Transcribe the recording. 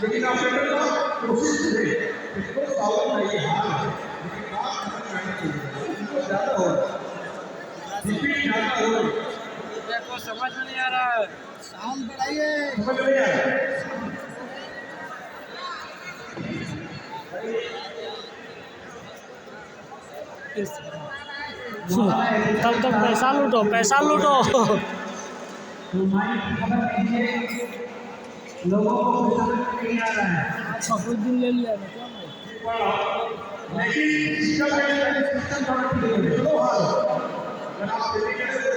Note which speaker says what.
Speaker 1: लेकिन आप कोशिश करें इसको सॉल्व नहीं हाल है लेकिन बात समझ में आनी चाहिए इनको ज़्यादा हो रिपीट ज़्यादा हो
Speaker 2: देखो समझ में नहीं आ रहा है
Speaker 1: साउंड बढ़ाइए समझ नहीं आ रहा
Speaker 2: तब तक पैसा लूटो
Speaker 1: तुम्हारी खबर कीजिए लोगों को समझ नहीं आ रहा है
Speaker 2: अच्छा कुछ दिन ले लिया मैं क्या
Speaker 1: लेकिन सिस्टम थोड़ा ठीक है